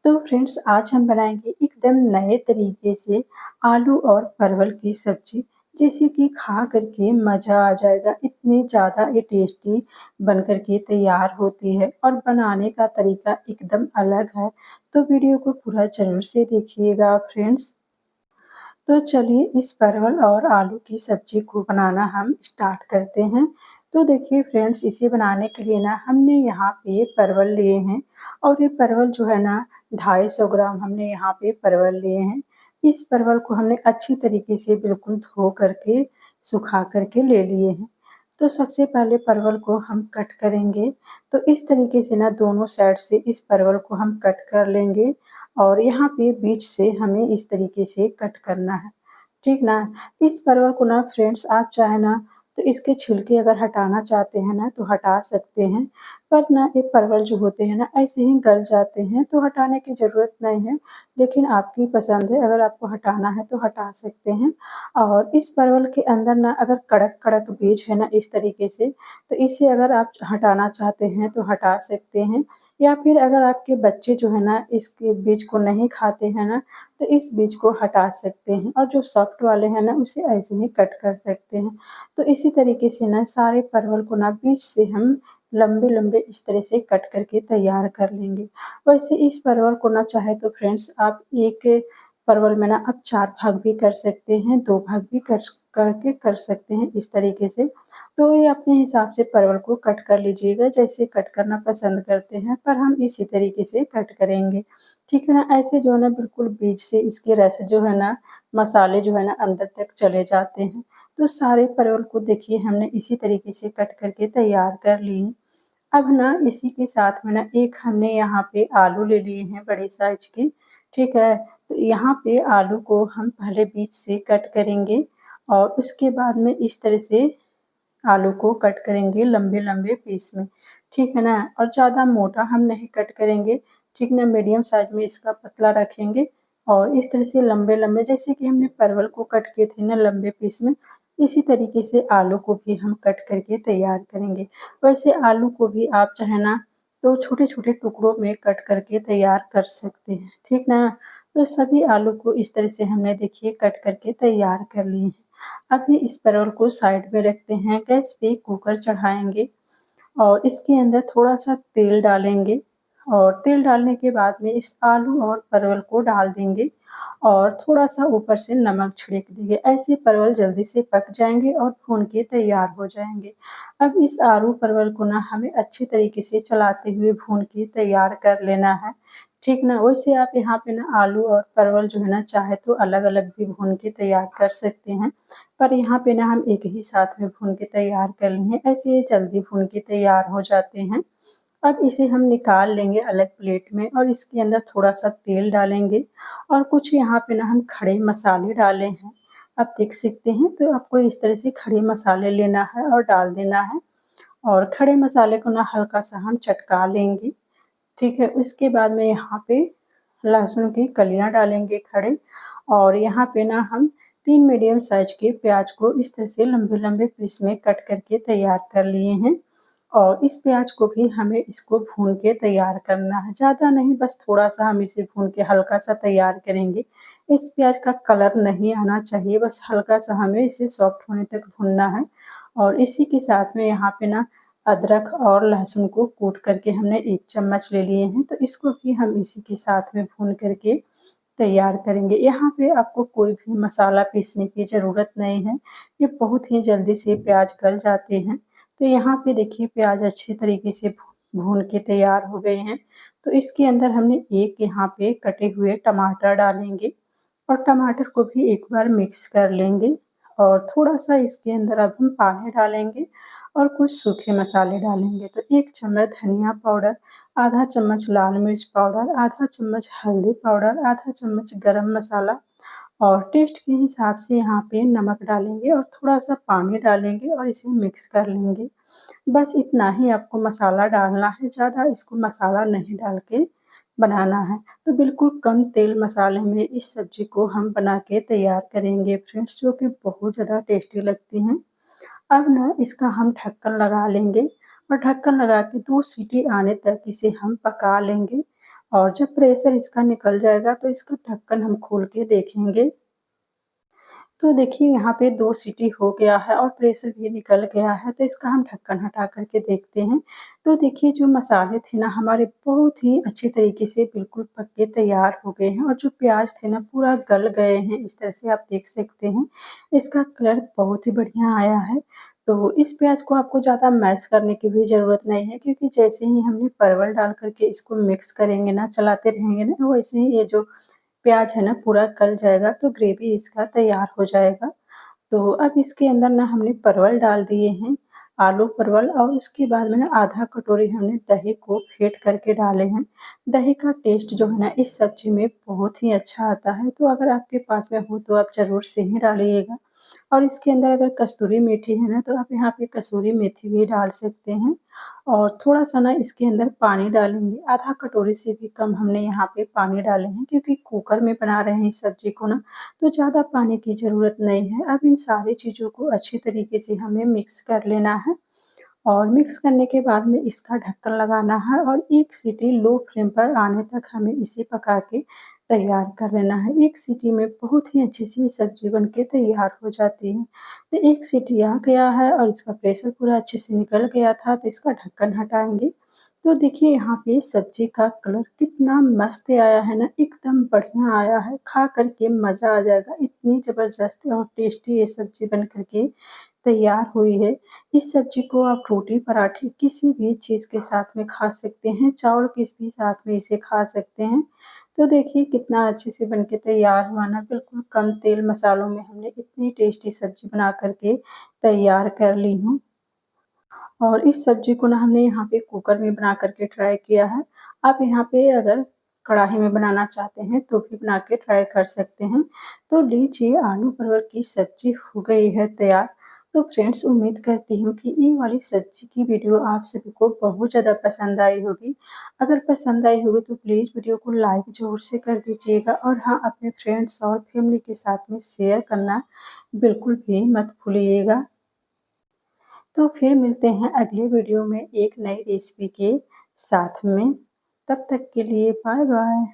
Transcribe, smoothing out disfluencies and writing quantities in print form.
तो फ्रेंड्स आज हम बनाएंगे एकदम नए तरीके से आलू और परवल की सब्जी जैसे कि खा करके मज़ा आ जाएगा। इतनी ज़्यादा ये टेस्टी बन करके तैयार होती है और बनाने का तरीका एकदम अलग है। तो वीडियो को पूरा ज़रूर से देखिएगा फ्रेंड्स। तो चलिए इस परवल और आलू की सब्जी को बनाना हम स्टार्ट करते हैं। तो देखिए फ्रेंड्स, इसे बनाने के लिए ना हमने यहाँ पे परवल लिए हैं और ये परवल जो है ना 250 ग्राम हमने यहाँ पे परवल लिए हैं। इस परवल को हमने अच्छी तरीके से बिल्कुल धो करके सुखा करके ले लिए हैं। तो सबसे पहले परवल को हम कट करेंगे। तो इस तरीके से ना दोनों साइड से इस परवल को हम कट कर लेंगे और यहाँ पे बीच से हमें इस तरीके से कट करना है, ठीक ना। इस परवल को ना फ्रेंड्स आप चाहे ना तो इसके छिलके अगर हटाना चाहते हैं ना तो हटा सकते हैं, पर ना ये परवल जो होते हैं ना ऐसे ही गल जाते हैं तो हटाने की ज़रूरत नहीं है। लेकिन आपकी पसंद है, अगर आपको हटाना है तो हटा सकते हैं। और इस परवल के अंदर ना अगर कड़क कड़क बीज है ना इस तरीके से, तो इसे अगर आप हटाना चाहते हैं तो हटा सकते हैं। या फिर अगर आपके बच्चे जो है ना इसके बीज को नहीं खाते हैं ना तो इस बीज को हटा सकते हैं और जो सॉफ्ट वाले हैं ना उसे ऐसे ही कट कर सकते हैं। तो इसी तरीके से ना सारे परवल को ना बीच से हम लंबे लंबे इस तरह से कट करके तैयार कर लेंगे। वैसे इस परवल को ना चाहे तो फ्रेंड्स आप एक परवल में ना आप 4 भाग भी कर सकते हैं, 2 भाग भी करके कर सकते हैं इस तरीके से। तो ये अपने हिसाब से परवल को कट कर लीजिएगा, जैसे कट करना पसंद करते हैं, पर हम इसी तरीके से कट करेंगे, ठीक है ना। ऐसे जो है ना बिल्कुल बीच से इसके रस जो है ना, मसाले जो है ना अंदर तक चले जाते हैं। तो सारे परवल को देखिए हमने इसी तरीके से कट करके तैयार कर लिए। अब ना इसी के साथ में ना एक हमने यहाँ पे आलू ले लिए हैं बड़ी साइज की, ठीक है। तो यहाँ पे आलू को हम पहले बीच से कट करेंगे और उसके बाद में इस तरह से आलू को कट करेंगे लंबे लंबे पीस में, ठीक है ना। और ज़्यादा मोटा हम नहीं कट करेंगे, ठीक ना, मीडियम साइज में इसका पतला रखेंगे। और इस तरह से लंबे लंबे जैसे कि हमने परवल को कट किए थे ना लंबे पीस में, इसी तरीके से आलू को भी हम कट करके तैयार करेंगे। वैसे आलू को भी आप चाहे ना तो छोटे छोटे टुकड़ों में कट करके तैयार कर सकते हैं, ठीक ना। तो सभी आलू को इस तरह से हमने देखिए कट करके तैयार कर लिए हैं। अभी इस परवल को साइड में रखते हैं। गैस पे कुकर चढ़ाएंगे और इसके अंदर थोड़ा सा तेल डालेंगे और तेल डालने के बाद में इस आलू और परवल को डाल देंगे और थोड़ा सा ऊपर से नमक छिड़क देंगे। ऐसे परवल जल्दी से पक जाएंगे और भून के तैयार हो जाएंगे। अब इस आलू परवल को ना हमें अच्छी तरीके से चलाते हुए भून के तैयार कर लेना है, ठीक ना। वैसे आप यहाँ पे ना आलू और परवल जो है ना चाहे तो अलग अलग भी भून के तैयार कर सकते हैं, पर यहाँ पे ना हम एक ही साथ में भून के तैयार कर लिए हैं। ऐसे ये जल्दी भून के तैयार हो जाते हैं। अब इसे हम निकाल लेंगे अलग प्लेट में और इसके अंदर थोड़ा सा तेल डालेंगे और कुछ यहाँ पे ना हम खड़े मसाले डाले हैं। आप देख सकते हैं, तो आपको इस तरह से खड़े मसाले लेना है और डाल देना है और खड़े मसाले को ना हल्का सा हम चटका लेंगे, ठीक है। उसके बाद में यहाँ पे लहसुन की कलियाँ डालेंगे खड़े और यहाँ पे ना हम 3 मीडियम साइज के प्याज को इस तरह से लंबे लंबे पीस में कट करके तैयार कर लिए हैं। और इस प्याज को भी हमें इसको भून के तैयार करना है, ज़्यादा नहीं, बस थोड़ा सा हम इसे भून के हल्का सा तैयार करेंगे। इस प्याज का कलर नहीं आना चाहिए, बस हल्का सा हमें इसे सॉफ्ट होने तक भूनना है। और इसी के साथ में यहाँ पे ना अदरक और लहसुन को कूट करके हमने 1 चम्मच ले लिए हैं, तो इसको भी हम इसी के साथ में भून करके तैयार करेंगे। यहाँ पे आपको कोई भी मसाला पीसने की ज़रूरत नहीं है, ये बहुत ही जल्दी से प्याज गल जाते हैं। तो यहाँ पे देखिए प्याज अच्छे तरीके से भून के तैयार हो गए हैं। तो इसके अंदर हमने एक यहाँ पे कटे हुए टमाटर डालेंगे और टमाटर को भी एक बार मिक्स कर लेंगे और थोड़ा सा इसके अंदर अब हम पानी डालेंगे और कुछ सूखे मसाले डालेंगे। तो 1 चम्मच धनिया पाउडर, आधा चम्मच लाल मिर्च पाउडर, आधा चम्मच हल्दी पाउडर, आधा चम्मच गरम मसाला और टेस्ट के हिसाब से यहाँ पे नमक डालेंगे और थोड़ा सा पानी डालेंगे और इसे मिक्स कर लेंगे। बस इतना ही आपको मसाला डालना है, ज़्यादा इसको मसाला नहीं डाल के बनाना है। तो बिल्कुल कम तेल मसाले में इस सब्ज़ी को हम बना के तैयार करेंगे फ्रेंड्स, जो कि बहुत ज़्यादा टेस्टी लगती हैं। अब ना इसका हम ढक्कन लगा लेंगे और ढक्कन लगा के 2 सीटी आने तक इसे हम पका लेंगे और जब प्रेशर इसका निकल जाएगा तो इसका ढक्कन हम खोल के देखेंगे। तो देखिए यहाँ पे 2 सीटी हो गया है और प्रेशर भी निकल गया है, तो इसका हम ढक्कन हटा कर के देखते हैं। तो देखिए जो मसाले थे ना हमारे बहुत ही अच्छी तरीके से बिल्कुल पक के तैयार हो गए हैं और जो प्याज़ थे ना पूरा गल गए हैं, इस तरह से आप देख सकते हैं। इसका कलर बहुत ही बढ़िया आया है। तो इस प्याज़ को आपको ज़्यादा मैश करने की भी ज़रूरत नहीं है, क्योंकि जैसे ही हमने परवल डाल कर के इसको मिक्स करेंगे ना, चलाते रहेंगे ना, वैसे ही ये जो प्याज़ है ना पूरा गल जाएगा, तो ग्रेवी इसका तैयार हो जाएगा। तो अब इसके अंदर ना हमने परवल डाल दिए हैं, आलू परवल, और उसके बाद में ना आधा कटोरी हमने दही को फेंट करके डाले हैं। दही का टेस्ट जो है ना इस सब्ज़ी में बहुत ही अच्छा आता है, तो अगर आपके पास में हो तो आप ज़रूर से ही डालिएगा। और इसके अंदर अगर कस्तूरी मेथी है ना, तो आप यहाँ पे कसूरी मेथी भी डाल सकते हैं। और थोड़ा-सा ना इसके अंदर पानी डालेंगे, आधा कटोरी से भी कम हमने यहाँ पे पानी डाले हैं, क्योंकि कुकर में बना रहे हैं इस सब्ज़ी को ना, तो ज़्यादा पानी की ज़रूरत नहीं है। अब इन सारी चीज़ों को अच्छी तरीके से हमें मिक्स कर लेना है और मिक्स करने के बाद में इसका ढक्कन लगाना है और 1 सीटी लो फ्लेम पर आने तक हमें इसे पका के तैयार कर लेना है। 1 सीटी में बहुत ही अच्छी सी सब्ज़ी बन के तैयार हो जाती है। तो 1 सीटी आ गया है और इसका प्रेशर पूरा अच्छे से निकल गया था, तो इसका ढक्कन हटाएँगे। तो देखिए यहाँ पे सब्ज़ी का कलर कितना मस्त आया है ना, एकदम बढ़िया आया है, खा कर के मज़ा आ जाएगा। इतनी ज़बरदस्त और टेस्टी ये सब्ज़ी बन कर के तैयार हुई है। इस सब्ज़ी को आप रोटी, पराठे किसी भी चीज़ के साथ में खा सकते हैं, चावल के भी साथ में इसे खा सकते हैं। तो देखिए कितना अच्छे से बन के तैयार हुआ ना, बिल्कुल कम तेल मसालों में हमने इतनी टेस्टी सब्ज़ी बना कर के तैयार कर ली हूँ। और इस सब्ज़ी को ना हमने यहाँ पे कुकर में बना कर के ट्राई किया है। आप यहाँ पे अगर कढ़ाई में बनाना चाहते हैं तो भी बना के ट्राई कर सकते हैं। तो लीजिए आलू परवल की सब्ज़ी हो गई है तैयार। तो फ्रेंड्स उम्मीद करती हूँ कि ये वाली सब्ज़ी की वीडियो आप सभी को बहुत ज़्यादा पसंद आई होगी। अगर पसंद आई होगी तो प्लीज़ वीडियो को लाइक ज़रूर से कर दीजिएगा और हाँ, अपने फ्रेंड्स और फैमिली के साथ में शेयर करना बिल्कुल भी मत भूलिएगा। तो फिर मिलते हैं अगले वीडियो में एक नई रेसिपी के साथ में। तब तक के लिए बाय बाय।